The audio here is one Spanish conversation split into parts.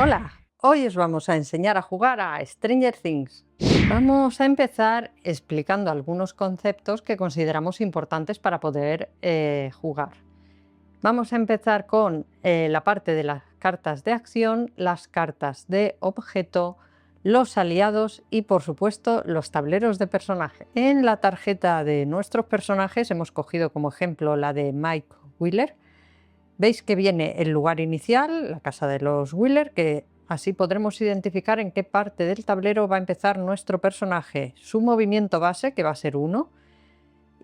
Hola, hoy os vamos a enseñar a jugar a Stranger Things. Vamos a empezar explicando algunos conceptos que consideramos importantes para poder jugar. Vamos a empezar con la parte de las cartas de acción, las cartas de objeto, los aliados y por supuesto los tableros de personaje. En la tarjeta de nuestros personajes hemos cogido como ejemplo la de Mike Wheeler. Veis que viene el lugar inicial, la casa de los Wheeler, que así podremos identificar en qué parte del tablero va a empezar nuestro personaje, su movimiento base, que va a ser 1,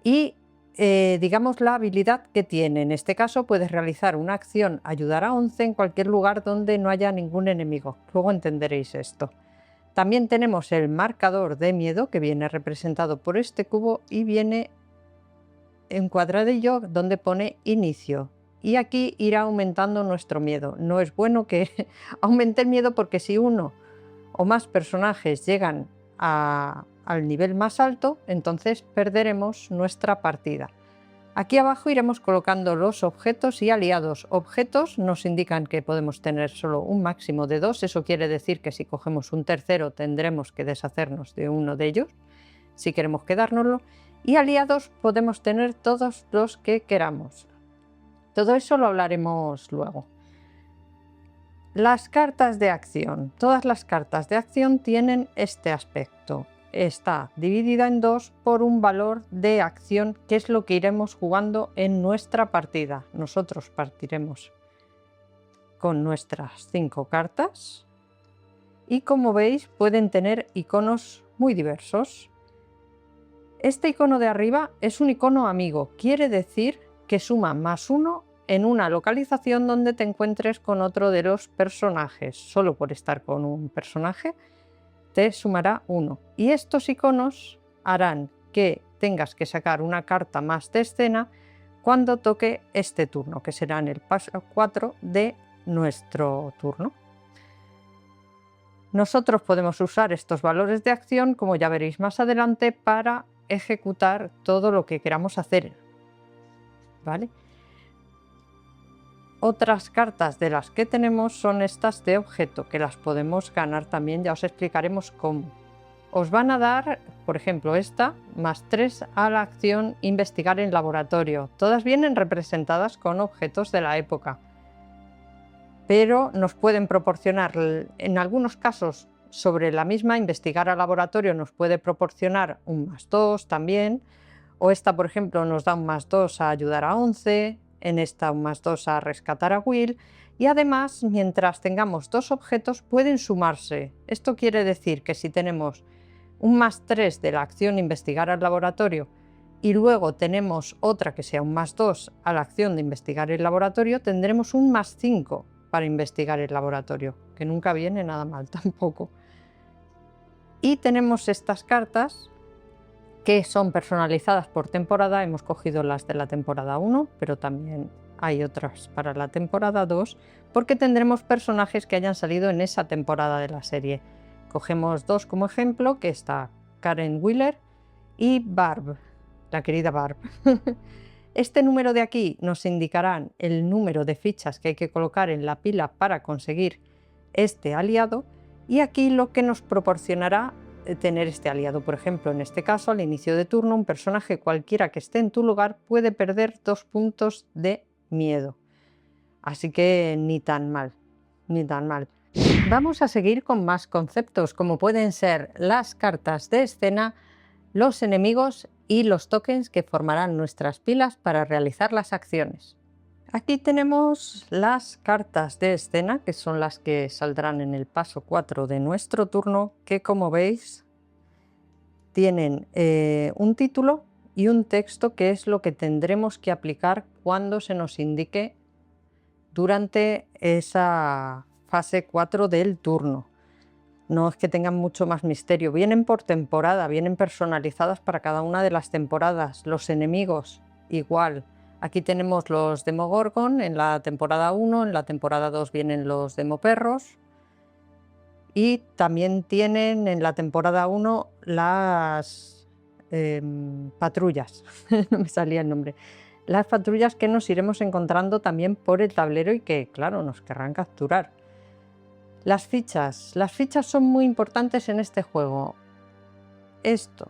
y digamos la habilidad que tiene. En este caso puedes realizar una acción ayudar a 11 en cualquier lugar donde no haya ningún enemigo. Luego entenderéis esto. También tenemos el marcador de miedo, que viene representado por este cubo y viene en cuadradillo donde pone inicio. Y aquí irá aumentando nuestro miedo. No es bueno que aumente el miedo porque si uno o más personajes llegan al nivel más alto, entonces perderemos nuestra partida. Aquí abajo iremos colocando los objetos y aliados. Objetos nos indican que podemos tener solo un máximo de 2. Eso quiere decir que si cogemos un tercero tendremos que deshacernos de uno de ellos, si queremos quedárnoslo. Y aliados podemos tener todos los que queramos. Todo eso lo hablaremos luego. Las cartas de acción. Todas las cartas de acción tienen este aspecto. Está dividida en dos por un valor de acción, que es lo que iremos jugando en nuestra partida. Nosotros partiremos con nuestras 5 cartas y como veis pueden tener iconos muy diversos. Este icono de arriba es un icono amigo, quiere decir que suma +1 en una localización donde te encuentres con otro de los personajes. Solo por estar con un personaje te sumará 1. Y estos iconos harán que tengas que sacar una carta más de escena cuando toque este turno, que será en el paso 4 de nuestro turno. Nosotros podemos usar estos valores de acción, como ya veréis más adelante, para ejecutar todo lo que queramos hacer, ¿vale? Otras cartas de las que tenemos son estas de objeto, que las podemos ganar también, ya os explicaremos cómo. Os van a dar, por ejemplo, esta, +3 a la acción investigar en laboratorio. Todas vienen representadas con objetos de la época, pero nos pueden proporcionar, en algunos casos, sobre la misma investigar al laboratorio nos puede proporcionar un +2 también, o esta, por ejemplo, nos da un +2 a ayudar a 11, en esta un +2 a rescatar a Will, y además, mientras tengamos dos objetos, pueden sumarse. Esto quiere decir que si tenemos un +3 de la acción investigar al laboratorio y luego tenemos otra que sea un +2 a la acción de investigar el laboratorio, tendremos un +5 para investigar el laboratorio, que nunca viene nada mal tampoco. Y tenemos estas cartas que son personalizadas por temporada. Hemos cogido las de la temporada 1, pero también hay otras para la temporada 2, porque tendremos personajes que hayan salido en esa temporada de la serie. Cogemos dos como ejemplo, que está Karen Wheeler y Barb, la querida Barb. Este número de aquí nos indicará el número de fichas que hay que colocar en la pila para conseguir este aliado, y aquí lo que nos proporcionará tener este aliado. Por ejemplo, en este caso, al inicio de turno, un personaje cualquiera que esté en tu lugar puede perder 2 puntos de miedo. Así que ni tan mal, ni tan mal. Vamos a seguir con más conceptos, como pueden ser las cartas de escena, los enemigos y los tokens que formarán nuestras pilas para realizar las acciones. Aquí tenemos las cartas de escena, que son las que saldrán en el paso 4 de nuestro turno, que como veis tienen un título y un texto, que es lo que tendremos que aplicar cuando se nos indique durante esa fase 4 del turno. No es que tengan mucho más misterio, vienen por temporada, vienen personalizadas para cada una de las temporadas. Los enemigos igual. Aquí tenemos los Demogorgon en la temporada 1, en la temporada 2 vienen los Demoperros y también tienen en la temporada 1 las patrullas, no me salía el nombre, las patrullas que nos iremos encontrando también por el tablero y que claro nos querrán capturar. Las fichas son muy importantes en este juego. Esto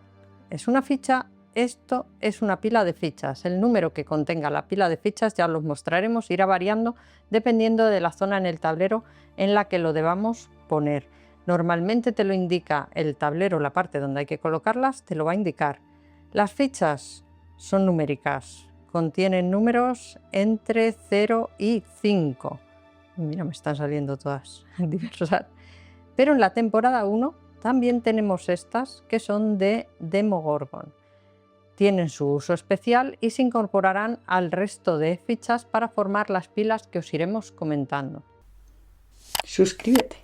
es una ficha, esto es una pila de fichas. El número que contenga la pila de fichas, ya los mostraremos, irá variando dependiendo de la zona en el tablero en la que lo debamos poner. Normalmente te lo indica el tablero, la parte donde hay que colocarlas, te lo va a indicar. Las fichas son numéricas, contienen números entre 0 y 5. Mira, me están saliendo todas diversas. Pero en la temporada 1 también tenemos estas que son de Demogorgon. Tienen su uso especial y se incorporarán al resto de fichas para formar las pilas que os iremos comentando. Suscríbete.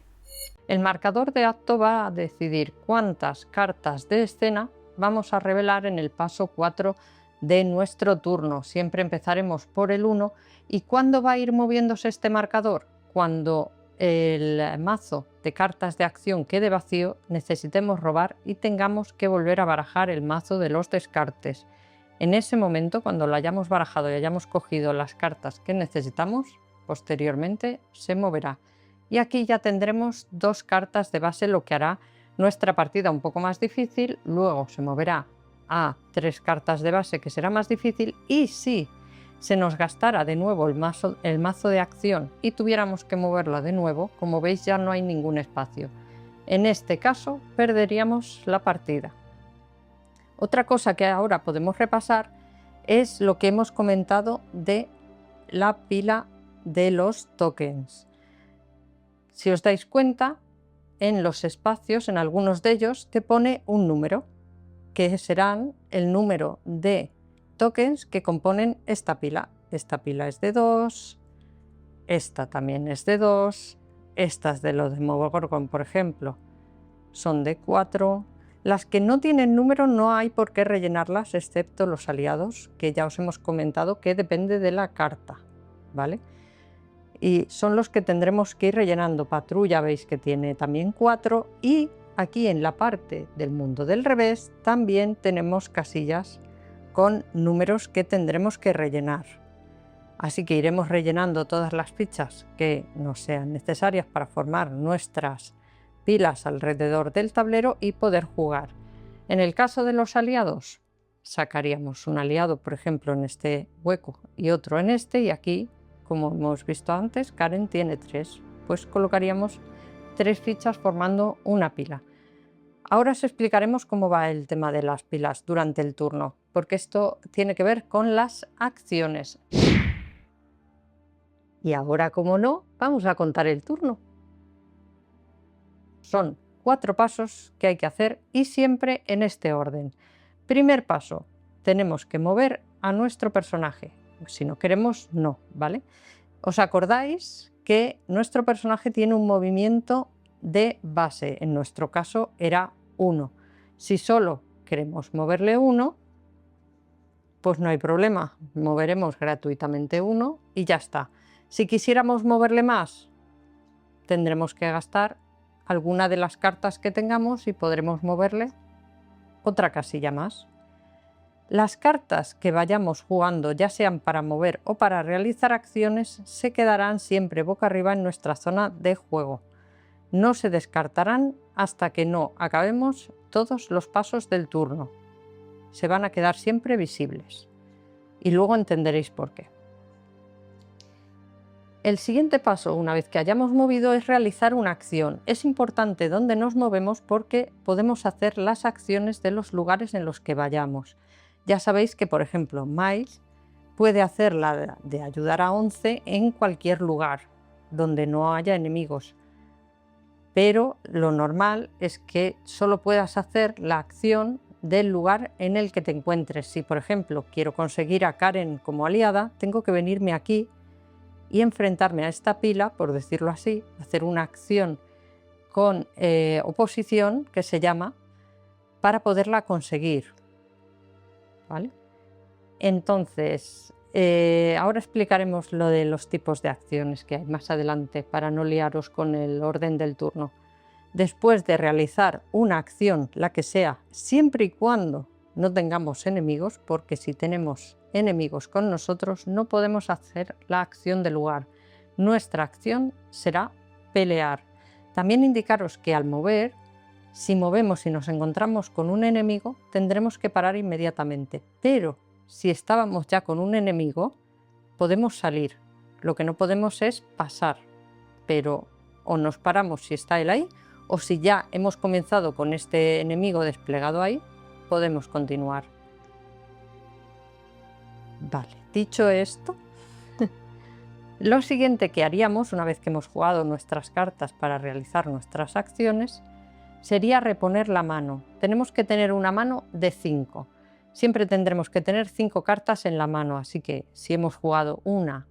El marcador de acto va a decidir cuántas cartas de escena vamos a revelar en el paso 4 de nuestro turno. Siempre empezaremos por el 1. ¿Y cuándo va a ir moviéndose este marcador? Cuando el mazo de cartas de acción quede vacío, necesitemos robar y tengamos que volver a barajar el mazo de los descartes. En ese momento, cuando lo hayamos barajado y hayamos cogido las cartas que necesitamos, posteriormente se moverá. Y aquí ya tendremos 2 cartas de base, lo que hará nuestra partida un poco más difícil. Luego se moverá a 3 cartas de base, que será más difícil, y si se nos gastara de nuevo el mazo de acción y tuviéramos que moverla de nuevo, como veis ya no hay ningún espacio. En este caso perderíamos la partida. Otra cosa que ahora podemos repasar es lo que hemos comentado de la pila de los tokens. Si os dais cuenta, en los espacios, en algunos de ellos, te pone un número, que serán el número de tokens que componen esta pila. Esta pila es de 2, esta también es de 2, estas de los de Demogorgon, por ejemplo, son de 4. Las que no tienen número no hay por qué rellenarlas, excepto los aliados, que ya os hemos comentado que depende de la carta, ¿vale? Y son los que tendremos que ir rellenando. Patrulla veis que tiene también 4, y aquí en la parte del mundo del revés también tenemos casillas con números que tendremos que rellenar. Así que iremos rellenando todas las fichas que nos sean necesarias para formar nuestras pilas alrededor del tablero y poder jugar. En el caso de los aliados, sacaríamos un aliado, por ejemplo, en este hueco y otro en este, y aquí, como hemos visto antes, Karen tiene 3, pues colocaríamos 3 fichas formando una pila. Ahora os explicaremos cómo va el tema de las pilas durante el turno, porque esto tiene que ver con las acciones. Y ahora, como no, vamos a contar el turno. Son 4 pasos que hay que hacer y siempre en este orden. Primer paso, tenemos que mover a nuestro personaje. Si no queremos, no, ¿vale? ¿Os acordáis que nuestro personaje tiene un movimiento de base? En nuestro caso era 1. Si solo queremos moverle 1, pues no hay problema, moveremos gratuitamente 1 y ya está. Si quisiéramos moverle más, tendremos que gastar alguna de las cartas que tengamos y podremos moverle otra casilla más. Las cartas que vayamos jugando, ya sean para mover o para realizar acciones, se quedarán siempre boca arriba en nuestra zona de juego. No se descartarán hasta que no acabemos todos los pasos del turno. Se van a quedar siempre visibles. Y luego entenderéis por qué. El siguiente paso, una vez que hayamos movido, es realizar una acción. Es importante dónde nos movemos porque podemos hacer las acciones de los lugares en los que vayamos. Ya sabéis que, por ejemplo, Miles puede hacer la de ayudar a 11 en cualquier lugar donde no haya enemigos. Pero lo normal es que solo puedas hacer la acción del lugar en el que te encuentres. Si, por ejemplo, quiero conseguir a Karen como aliada, tengo que venirme aquí y enfrentarme a esta pila, por decirlo así, hacer una acción con oposición, que se llama, para poderla conseguir. ¿Vale? Entonces, ahora explicaremos lo de los tipos de acciones que hay más adelante para no liaros con el orden del turno. Después de realizar una acción, la que sea, siempre y cuando no tengamos enemigos, porque si tenemos enemigos con nosotros no podemos hacer la acción del lugar. Nuestra acción será pelear. También indicaros que al mover, si movemos y nos encontramos con un enemigo, tendremos que parar inmediatamente. Pero si estábamos ya con un enemigo, podemos salir. Lo que no podemos es pasar. Pero o nos paramos si está él ahí, o si ya hemos comenzado con este enemigo desplegado ahí, podemos continuar. Vale, dicho esto, lo siguiente que haríamos una vez que hemos jugado nuestras cartas para realizar nuestras acciones sería reponer la mano. Tenemos que tener una mano de 5. Siempre tendremos que tener 5 cartas en la mano, así que si hemos jugado 1,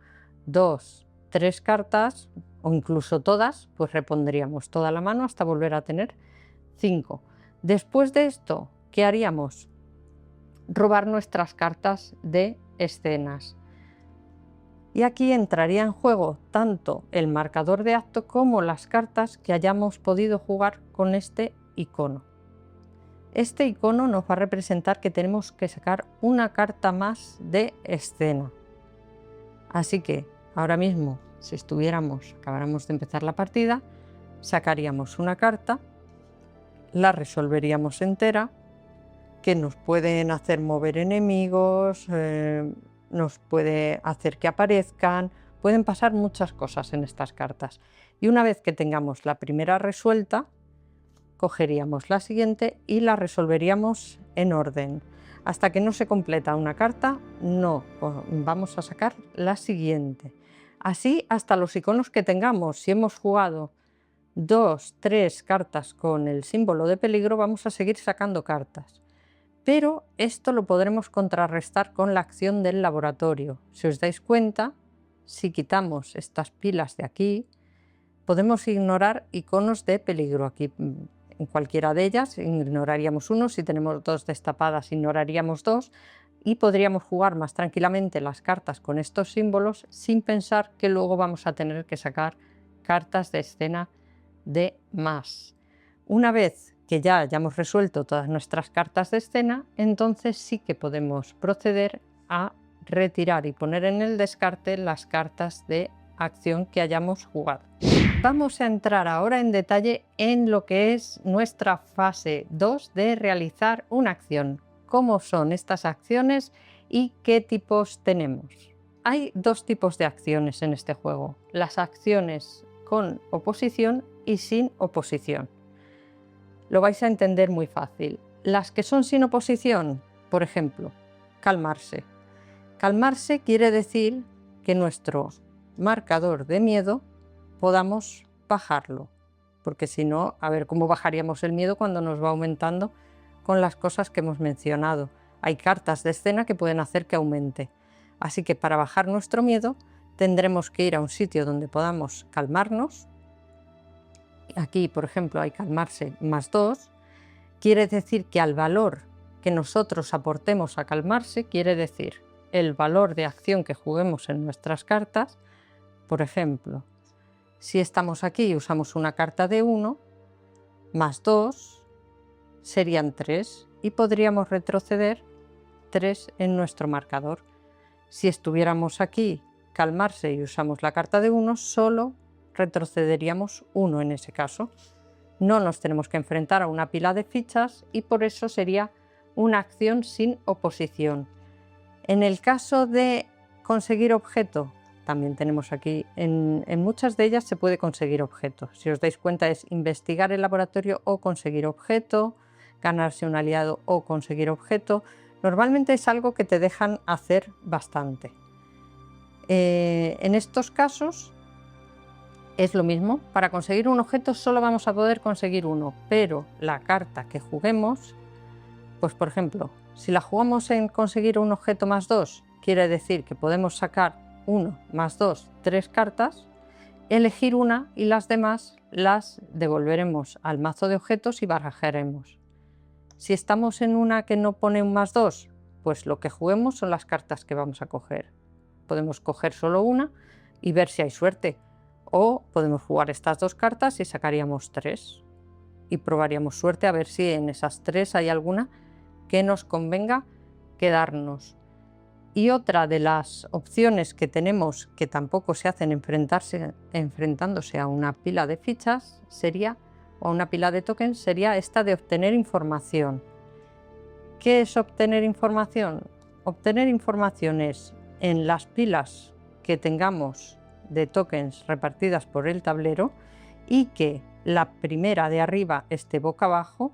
2, 3 cartas o incluso todas, pues repondríamos toda la mano hasta volver a tener 5. Después de esto, ¿qué haríamos? Robar nuestras cartas de escenas. Y aquí entraría en juego tanto el marcador de acto como las cartas que hayamos podido jugar con este icono. Este icono nos va a representar que tenemos que sacar una carta más de escena. Así que ahora mismo, si acabáramos de empezar la partida, sacaríamos una carta, la resolveríamos entera, que nos pueden hacer mover enemigos, nos puede hacer que aparezcan, pueden pasar muchas cosas en estas cartas. Y una vez que tengamos la primera resuelta, cogeríamos la siguiente y la resolveríamos en orden. Hasta que no se completa una carta, no vamos a sacar la siguiente. Así hasta los iconos que tengamos. Si hemos jugado 2, 3 cartas con el símbolo de peligro, vamos a seguir sacando cartas. Pero esto lo podremos contrarrestar con la acción del laboratorio. Si os dais cuenta, si quitamos estas pilas de aquí, podemos ignorar iconos de peligro. Aquí en cualquiera de ellas ignoraríamos uno, si tenemos 2 destapadas ignoraríamos 2 y podríamos jugar más tranquilamente las cartas con estos símbolos sin pensar que luego vamos a tener que sacar cartas de escena de más. Una vez que ya hayamos resuelto todas nuestras cartas de escena, entonces sí que podemos proceder a retirar y poner en el descarte las cartas de acción que hayamos jugado. Vamos a entrar ahora en detalle en lo que es nuestra fase 2 de realizar una acción. ¿Cómo son estas acciones y qué tipos tenemos? Hay 2 tipos de acciones en este juego: las acciones con oposición y sin oposición. Lo vais a entender muy fácil. Las que son sin oposición, por ejemplo, calmarse. Calmarse quiere decir que nuestro marcador de miedo podamos bajarlo, porque si no, a ver cómo bajaríamos el miedo cuando nos va aumentando con las cosas que hemos mencionado. Hay cartas de escena que pueden hacer que aumente. Así que para bajar nuestro miedo tendremos que ir a un sitio donde podamos calmarnos. Aquí, por ejemplo, hay calmarse +2, quiere decir que al valor que nosotros aportemos a calmarse, quiere decir el valor de acción que juguemos en nuestras cartas. Por ejemplo, si estamos aquí y usamos una carta de 1, +2 serían 3 y podríamos retroceder 3 en nuestro marcador. Si estuviéramos aquí, calmarse y usamos la carta de 1, solo retrocederíamos 1 en ese caso. No nos tenemos que enfrentar a una pila de fichas y por eso sería una acción sin oposición. En el caso de conseguir objeto, también tenemos aquí, en muchas de ellas se puede conseguir objeto. Si os dais cuenta, es investigar el laboratorio o conseguir objeto, ganarse un aliado o conseguir objeto. Normalmente es algo que te dejan hacer bastante. En estos casos es lo mismo. Para conseguir un objeto solo vamos a poder conseguir uno, pero la carta que juguemos, pues por ejemplo, si la jugamos en conseguir un objeto +2, quiere decir que podemos sacar 1 +2, 3 cartas, elegir una y las demás las devolveremos al mazo de objetos y barajaremos. Si estamos en una que no pone un +2, pues lo que juguemos son las cartas que vamos a coger. Podemos coger solo una y ver si hay suerte. O podemos jugar estas 2 cartas y sacaríamos 3 y probaríamos suerte a ver si en esas 3 hay alguna que nos convenga quedarnos. Y otra de las opciones que tenemos, que tampoco se hacen enfrentándose a una pila de fichas, sería, o a una pila de tokens, sería esta de obtener información. ¿Qué es obtener información? Obtener información es en las pilas que tengamos de tokens repartidas por el tablero y que la primera de arriba esté boca abajo.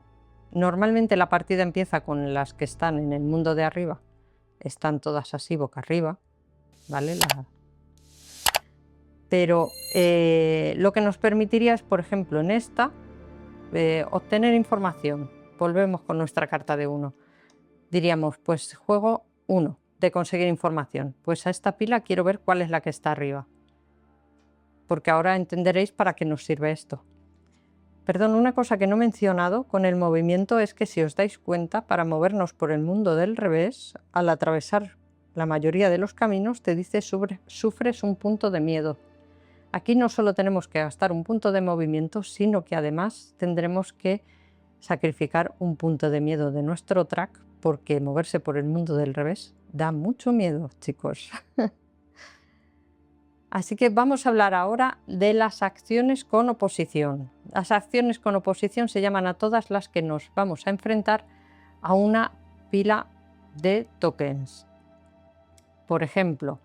Normalmente la partida empieza con las que están en el mundo de arriba, están todas así boca arriba, ¿vale? Pero lo que nos permitiría es, por ejemplo, en esta, obtener información. Volvemos con nuestra carta de 1. Diríamos, pues juego 1 de conseguir información. Pues a esta pila quiero ver cuál es la que está arriba, porque ahora entenderéis para qué nos sirve esto. Perdón, una cosa que no he mencionado con el movimiento es que, si os dais cuenta, para movernos por el mundo del revés, al atravesar la mayoría de los caminos te dice sufres un punto de miedo. Aquí no solo tenemos que gastar un punto de movimiento, sino que además tendremos que sacrificar un punto de miedo de nuestro track, porque moverse por el mundo del revés da mucho miedo, chicos. Así que vamos a hablar ahora de las acciones con oposición. Las acciones con oposición se llaman a todas las que nos vamos a enfrentar a una pila de tokens. Por ejemplo,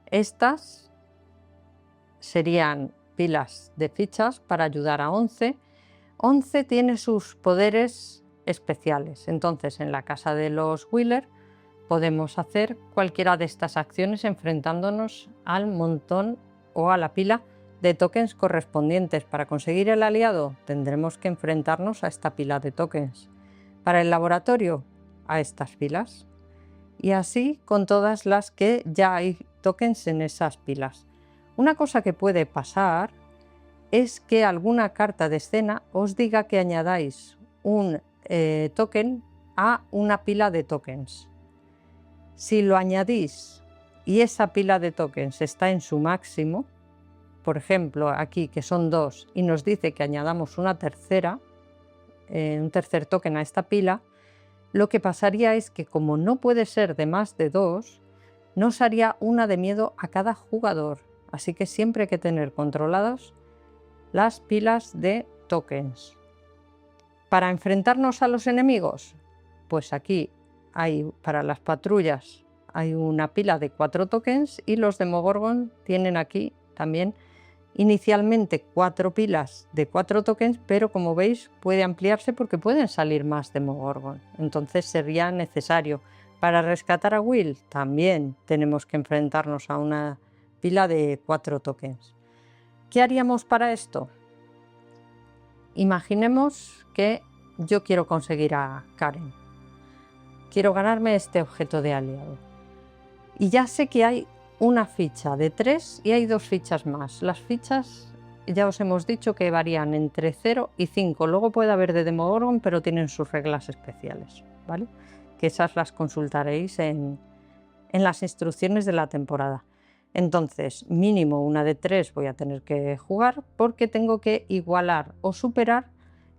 estas serían pilas de fichas para ayudar a 11. 11 tiene sus poderes especiales. Entonces, en la casa de los Wheeler podemos hacer cualquiera de estas acciones enfrentándonos al montón o a la pila de tokens correspondientes. Para conseguir el aliado tendremos que enfrentarnos a esta pila de tokens. Para el laboratorio, a estas pilas. Y así con todas las que ya hay tokens en esas pilas. Una cosa que puede pasar es que alguna carta de escena os diga que añadáis un token a una pila de tokens. Si lo añadís y esa pila de tokens está en su máximo, por ejemplo aquí que son 2 y nos dice que añadamos una tercera, un tercer token a esta pila, lo que pasaría es que, como no puede ser de más de 2, nos haría una de miedo a cada jugador. Así que siempre hay que tener controladas las pilas de tokens. Para enfrentarnos a los enemigos, pues aquí hay, para las patrullas, hay una pila de 4 tokens y los Demogorgon tienen aquí también inicialmente 4 pilas de 4 tokens, pero como veis puede ampliarse porque pueden salir más Demogorgon. Entonces sería necesario. Para rescatar a Will también tenemos que enfrentarnos a una pila de 4 tokens. ¿Qué haríamos para esto? Imaginemos que yo quiero conseguir a Karen. Quiero ganarme este objeto de aliado. Y ya sé que hay una ficha de 3 y hay 2 fichas más. Las fichas ya os hemos dicho que varían entre 0 y 5. Luego puede haber de Demogorgon, pero tienen sus reglas especiales, ¿vale? Que esas las consultaréis en las instrucciones de la temporada. Entonces, mínimo una de 3 voy a tener que jugar porque tengo que igualar o superar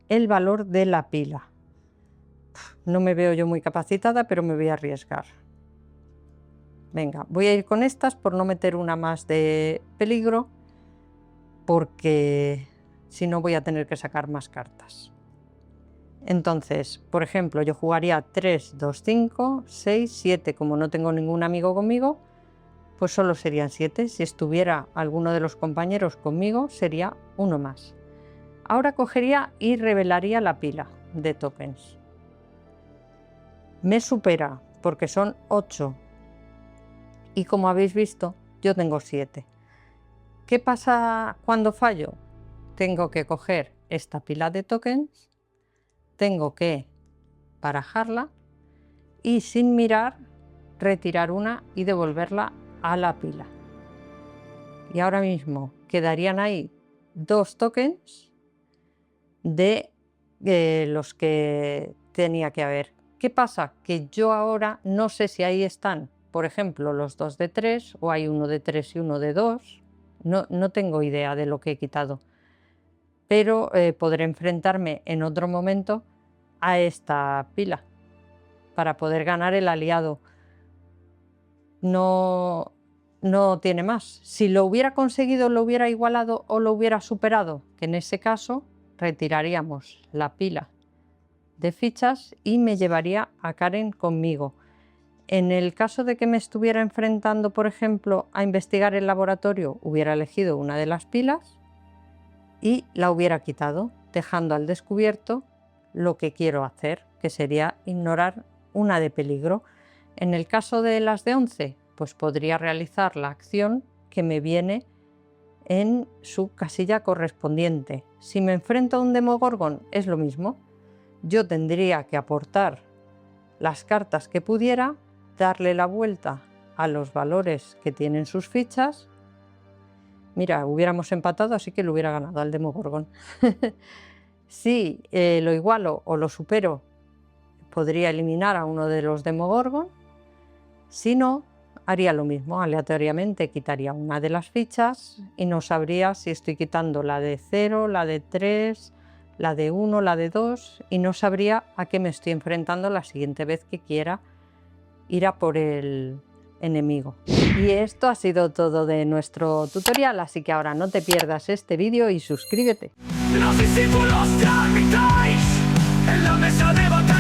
el valor de la pila. No me veo yo muy capacitada, pero me voy a arriesgar. Venga, voy a ir con estas por no meter una más de peligro, porque si no voy a tener que sacar más cartas. Entonces, por ejemplo, yo jugaría 3, 2, 5, 6, 7. Como no tengo ningún amigo conmigo, pues solo serían 7. Si estuviera alguno de los compañeros conmigo, sería uno más. Ahora cogería y revelaría la pila de tokens. Me supera porque son 8. Y como habéis visto, yo tengo 7. ¿Qué pasa cuando fallo? Tengo que coger esta pila de tokens, tengo que barajarla y, sin mirar, retirar una y devolverla a la pila. Y ahora mismo quedarían ahí 2 tokens de los que tenía que haber. ¿Qué pasa? Que yo ahora no sé si ahí están, por ejemplo, los 2 de 3 o hay uno de 3 y uno de 2. No tengo idea de lo que he quitado, pero podré enfrentarme en otro momento a esta pila para poder ganar el aliado. no tiene más. Si lo hubiera conseguido, lo hubiera igualado o lo hubiera superado, que en ese caso retiraríamos la pila de fichas y me llevaría a Karen conmigo. En el caso de que me estuviera enfrentando, por ejemplo, a investigar el laboratorio, hubiera elegido una de las pilas y la hubiera quitado, dejando al descubierto lo que quiero hacer, que sería ignorar una de peligro. En el caso de las de 11, pues podría realizar la acción que me viene en su casilla correspondiente. Si me enfrento a un Demogorgon es lo mismo. Yo tendría que aportar las cartas que pudiera, darle la vuelta a los valores que tienen sus fichas. Mira, hubiéramos empatado, así que lo hubiera ganado al Demogorgon. Si lo igualo o lo supero, podría eliminar a uno de los Demogorgon. Si no, haría lo mismo, aleatoriamente quitaría una de las fichas y no sabría si estoy quitando la de 0, la de 3, la de 1, la de 2 y no sabría a qué me estoy enfrentando la siguiente vez que quiera ir a por el enemigo. Y esto ha sido todo de nuestro tutorial, así que ahora no te pierdas este vídeo y suscríbete. Los discípulos de Armitage en la mesa de batalla.